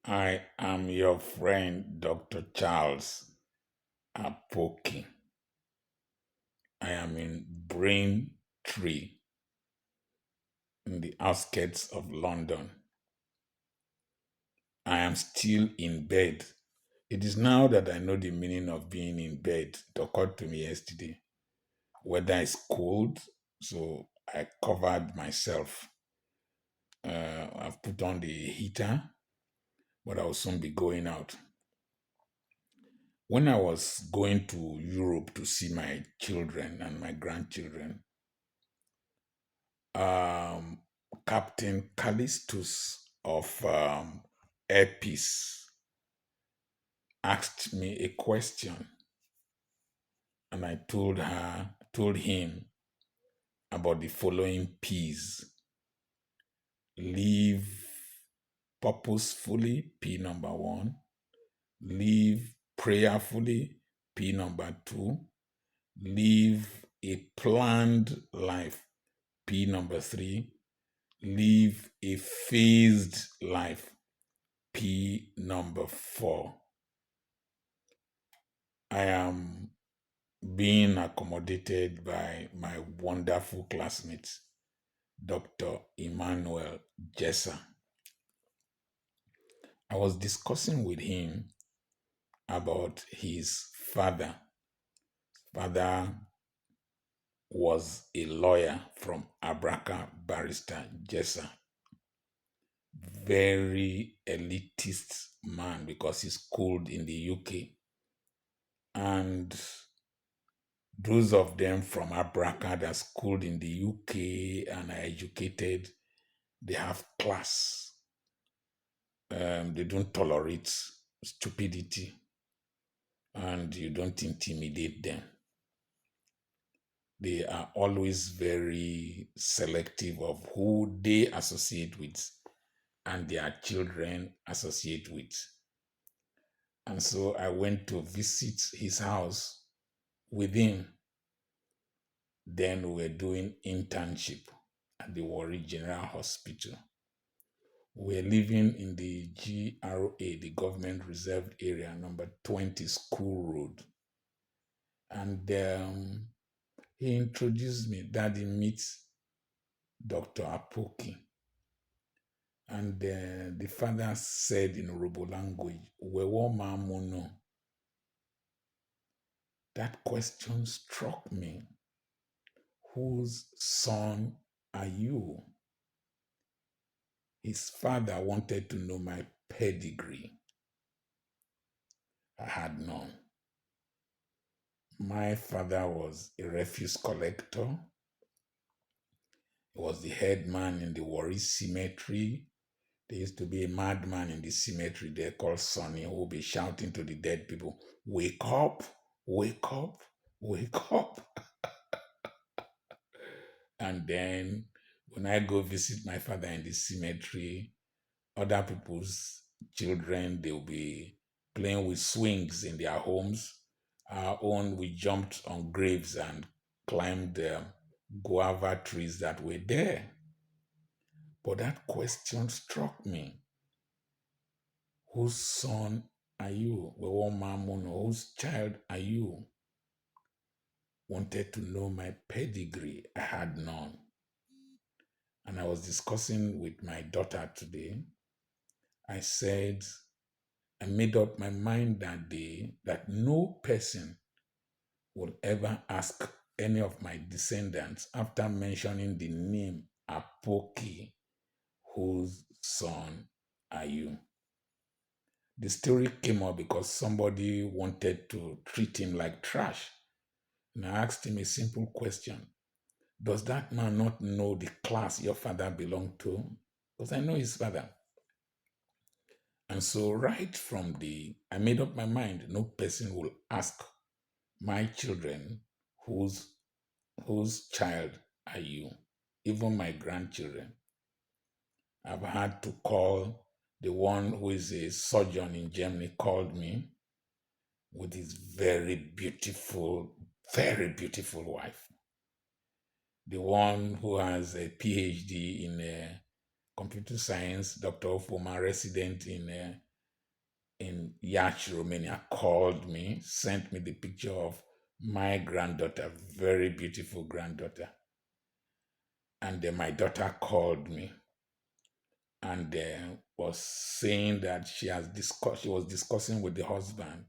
I am your friend, Dr. Charles Apoki. I am in Brain Tree in the outskirts of London. I am still in bed. It is now that I know the meaning of being in bed. It occurred to me yesterday. Weather is cold, so I covered myself. I've put on the heater, but I'll soon be going out. When I was going to Europe to see my children and my grandchildren, um, Captain Callistus of Airpeace asked me a question, and I told him about the following P's: live purposefully, P number one; live prayerfully, P number two; live a planned life, P number three; live a phased life, P number four. I am being accommodated by my wonderful classmate, Dr. Emmanuel Jessa. I was discussing with him about his father. Father was a lawyer from Abraka, Barrister Jessa. Very elitist man because he schooled in the UK. And those of them from Abraka that schooled in the UK and are educated, they have class. They don't tolerate stupidity, and you don't intimidate them. They are always very selective of who they associate with and their children associate with. And so I went to visit his house with him. Then we were doing internship at the Warri General Hospital. We're living in the GRA, the Government Reserved Area, number 20 School Road. And he introduced me, Daddy meets Dr. Apoki. And the father said in Yoruba language, Wewo Mamuno. That question struck me. Whose son are you? His father wanted to know my pedigree. I had none. My father was a refuse collector. He was the head man in the Warri Cemetery. There used to be a madman in the cemetery there called Sonny who would be shouting to the dead people, wake up, wake up, wake up. And then when I go visit my father in the cemetery, other people's children, they'll be playing with swings in their homes. Our own, we jumped on graves and climbed the guava trees that were there. But that question struck me. Whose son are you? Whose child are you? Wanted to know my pedigree. I had none. And I was discussing with my daughter today. I said, I made up my mind that day that no person will ever ask any of my descendants after mentioning the name Apoki, whose son are you? The story came up because somebody wanted to treat him like trash. And I asked him a simple question. Does that man not know the class your father belonged to? Because I know his father. And so right from I made up my mind, no person will ask my children, whose child are you? Even my grandchildren. I've had to call the one who is a surgeon in Germany, called me with his very beautiful wife. The one who has a PhD in computer science, Dr. Ofoma, resident in in Yash, Romania, called me, sent me the picture of my granddaughter, very beautiful granddaughter. And then my daughter called me and was saying that she was discussing with the husband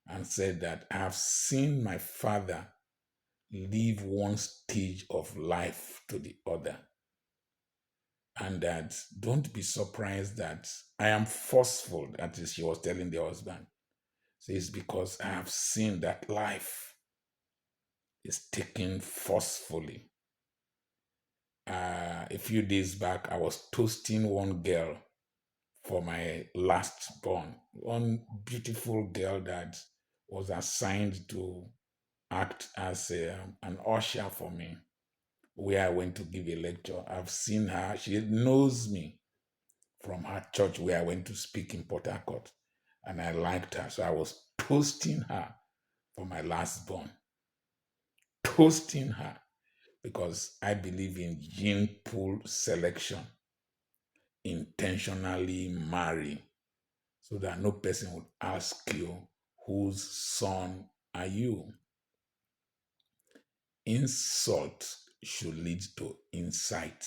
and said that I have seen my father leave one stage of life to the other. And that don't be surprised that I am forceful, that is, she was telling the husband. So it's because I have seen that life is taken forcefully. A few days back, I was toasting one girl for my last born, one beautiful girl that was assigned to act as an usher for me, where I went to give a lecture. I've seen her, she knows me from her church where I went to speak in Port Harcourt, and I liked her. So I was toasting her for my last born, toasting her because I believe in gene pool selection, intentionally marry, so that no person would ask you, whose son are you? Insult should lead to insight.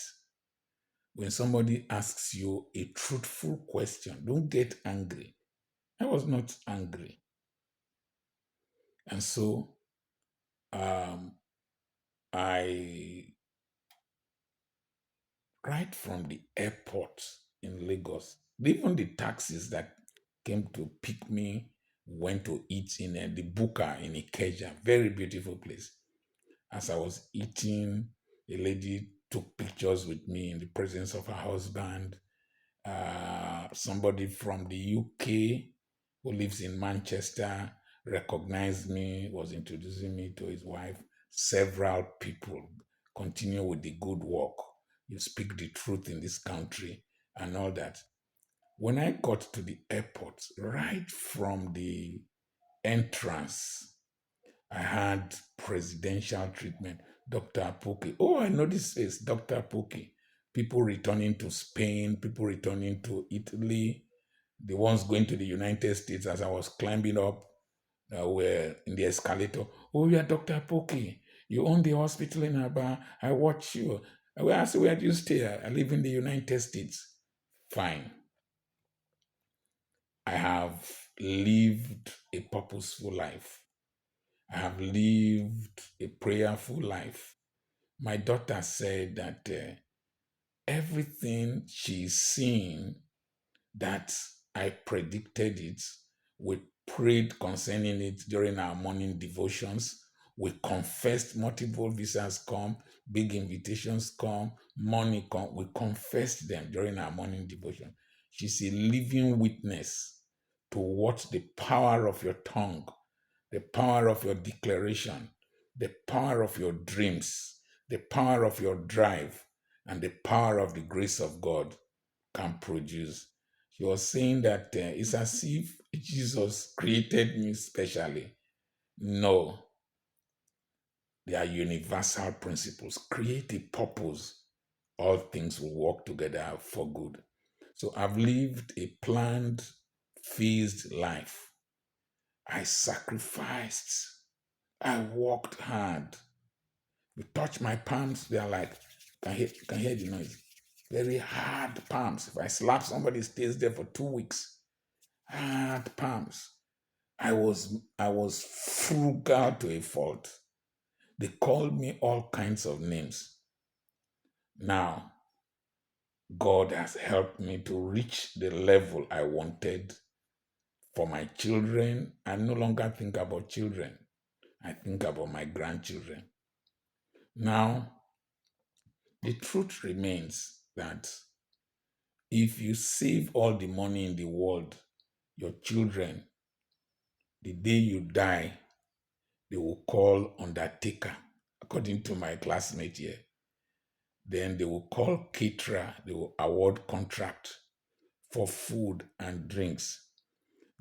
When somebody asks you a truthful question, don't get angry. I was not angry. And so um, I, right from the airport in Lagos, even the taxis that came to pick me went to eat in the Buka in Ikeja, very beautiful place. As I was eating, a lady took pictures with me in the presence of her husband. Somebody from the UK who lives in Manchester recognized me, was introducing me to his wife. Several people continue with the good work. You speak the truth in this country and all that. When I got to the airport, right from the entrance, I had presidential treatment. Dr. Apoki. Oh, I know this face, Dr. Apoki. People returning to Spain, people returning to Italy, the ones going to the United States as I was climbing up, were in the escalator. Oh, you are Dr. Apoki. You own the hospital in Aba. I watch you. I asked, where do you stay? I live in the United States. Fine. I have lived a purposeful life. I have lived a prayerful life. My daughter said that everything she's seeing, that I predicted it. We prayed concerning it during our morning devotions. We confessed multiple visas come, big invitations come, money come. We confessed them during our morning devotion. She's a living witness to what the power of your tongue, the power of your declaration, the power of your dreams, the power of your drive, and the power of the grace of God can produce. He was saying that it's as if Jesus created me specially. No, they are universal principles. Create a purpose, all things will work together for good. So I've lived a planned, phased life. I sacrificed. I worked hard. You touch my palms, they are like, can hear the noise. Very hard palms. If I slap somebody, it stays there for 2 weeks. Hard palms. I was frugal to a fault. They called me all kinds of names. Now, God has helped me to reach the level I wanted for my children. I no longer think about children. I think about my grandchildren. Now, the truth remains that if you save all the money in the world, your children, the day you die, they will call undertaker, according to my classmate here. Then they will call caterer, they will award contract for food and drinks.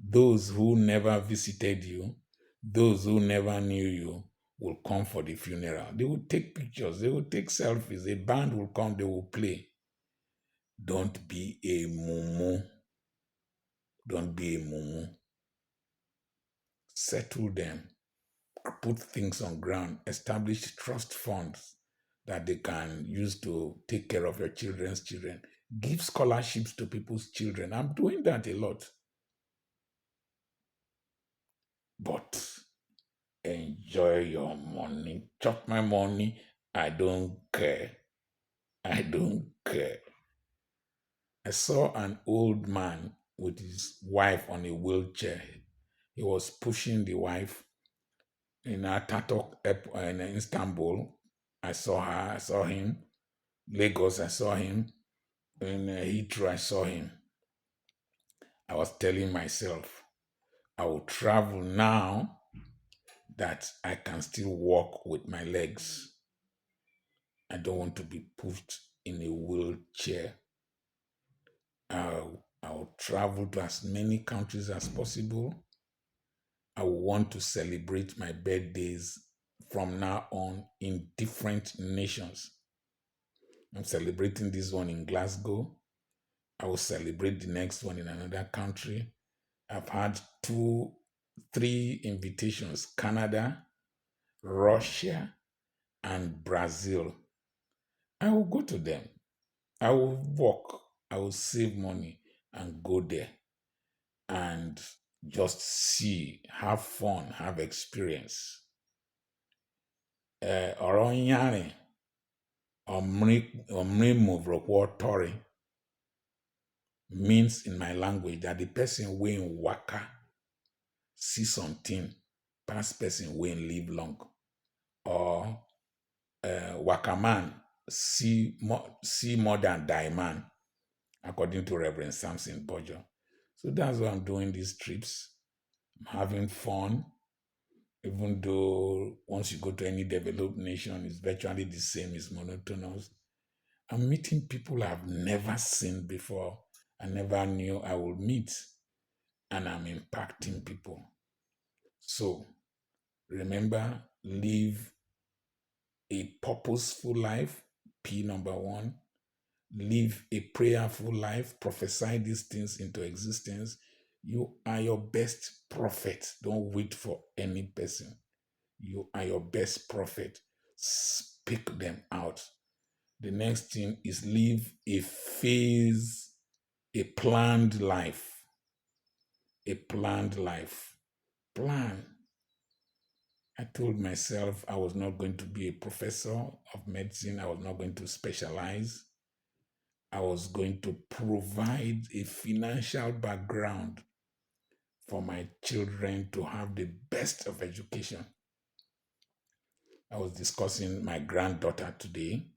Those who never visited you, those who never knew you, will come for the funeral. They will take pictures, they will take selfies, a band will come, they will play. Don't be a mumu. Don't be a mumu. Settle them. Put things on ground. Establish trust funds that they can use to take care of your children's children. Give scholarships to people's children. I'm doing that a lot. But enjoy your money. Chop my money. I don't care. I don't care. I saw an old man with his wife on a wheelchair. He was pushing the wife in Ataturk in Istanbul. I saw her. I saw him. Lagos. I saw him. In Heathrow. I saw him. I was telling myself, I will travel now that I can still walk with my legs. I don't want to be pushed in a wheelchair. I'll travel to as many countries as possible. I will want to celebrate my birthdays from now on in different nations. I'm celebrating this one in Glasgow. I will celebrate the next one in another country. I've had three invitations: Canada, Russia, and Brazil. I will go to them. I will work. I will save money and go there and just see, have fun, have experience. Ọ̀rọ̀ yánrin omri means in my language that the person weighing waka see something past person weighing live long, or waka man see more than die man, according to Reverend Samson Bojo. So that's why I'm doing these trips. I'm having fun, even though once you go to any developed nation, it's virtually the same, it's monotonous. I'm meeting people I've never seen before. I never knew I would meet, and I'm impacting people. So remember, live a purposeful life, P number one. Live a prayerful life, prophesy these things into existence. You are your best prophet. Don't wait for any person. You are your best prophet. Speak them out. The next thing is live a planned life. A planned life. Plan. I told myself I was not going to be a professor of medicine. I was not going to specialize. I was going to provide a financial background for my children to have the best of education. I was discussing my granddaughter today,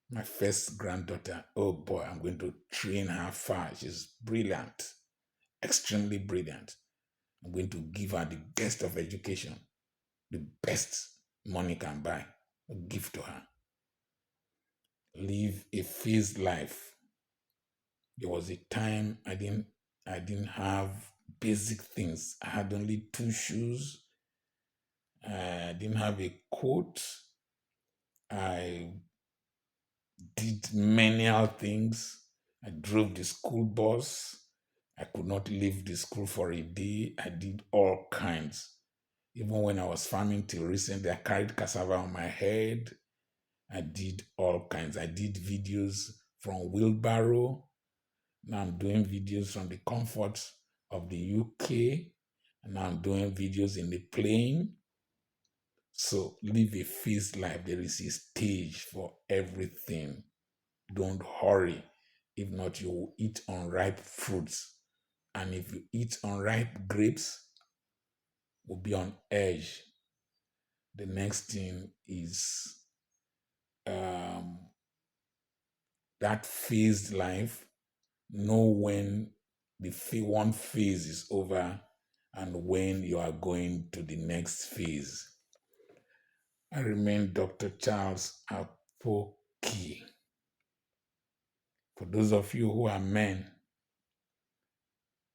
my first granddaughter. Oh boy, I'm going to train her far. She's brilliant, extremely brilliant. I'm going to give her the best of education, the best money can buy. A gift to her. Live a phased life. There was a time I didn't have basic things. I had only two shoes. I didn't have a coat. I did menial things. I drove the school bus. I could not leave the school for a day. I did all kinds. Even when I was farming till recently, I carried cassava on my head. I did all kinds. I did videos from wheelbarrow. Now I'm doing videos from the comfort of the UK. And now I'm doing videos in the plane. So live a phased life. There is a stage for everything. Don't hurry. If not, you will eat unripe fruits. And if you eat unripe grapes, will be on edge. The next thing is that phased life. Know when the one phase is over and when you are going to the next phase. I remain Dr. Charles Apoki. For those of you who are men,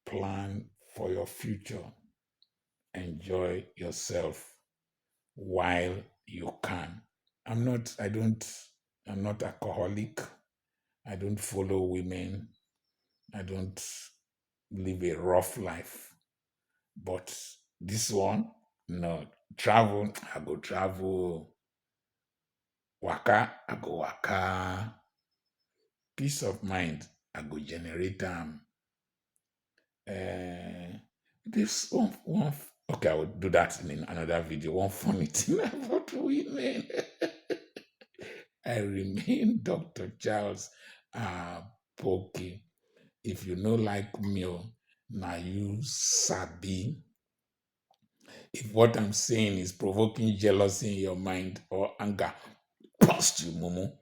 plan for your future. Enjoy yourself while you can. I'm not alcoholic. I don't follow women. I don't live a rough life. But this one, no, travel, I go travel, waka, I go waka, peace of mind, I go generate them. This okay, I will do that in another video. One funny thing about women. I remain Dr. Charles Apoki. If you know like me, now you sabi. If what I'm saying is provoking jealousy in your mind or anger, past you, Mumu.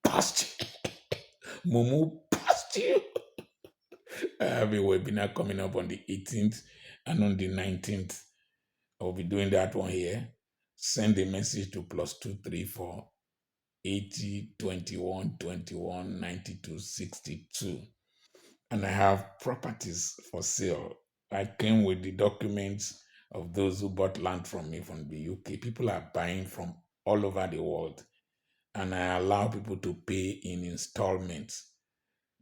Past you. Mumu, past you. I have a webinar coming up on the 18th and on the 19th. I'll be doing that one here. Send a message to +234 80 21 21 92 62. And I have properties for sale. I came with the documents of those who bought land from me from the UK. People are buying from all over the world, and I allow people to pay in installments.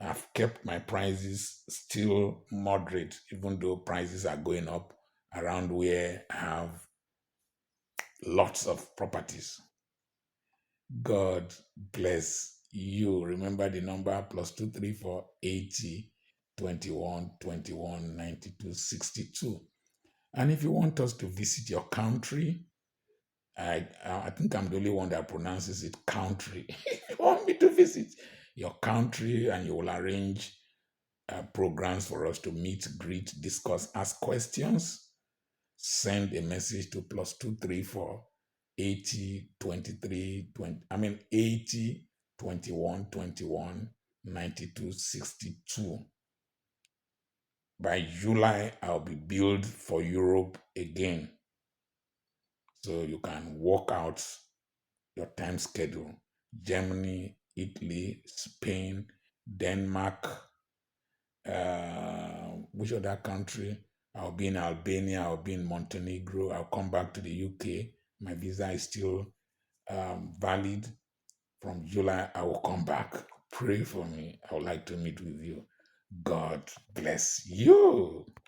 I've kept my prices still moderate, even though prices are going up around where I have lots of properties. God bless you. Remember the number +234 80 21 21 92 62. And if you want us to visit your country, I think I'm the only one that pronounces it country. If you want me to visit your country, and you will arrange programs for us to meet, greet, discuss, ask questions, send a message to +234 80 23 20. I mean 80 21 21 92 62. By July, I'll be billed for Europe again. So you can work out your time schedule. Germany, Italy, Spain, Denmark, which other country? I'll be in Albania, I'll be in Montenegro, I'll come back to the UK. My visa is still valid. From July, I will come back. Pray for me. I would like to meet with you. God bless you.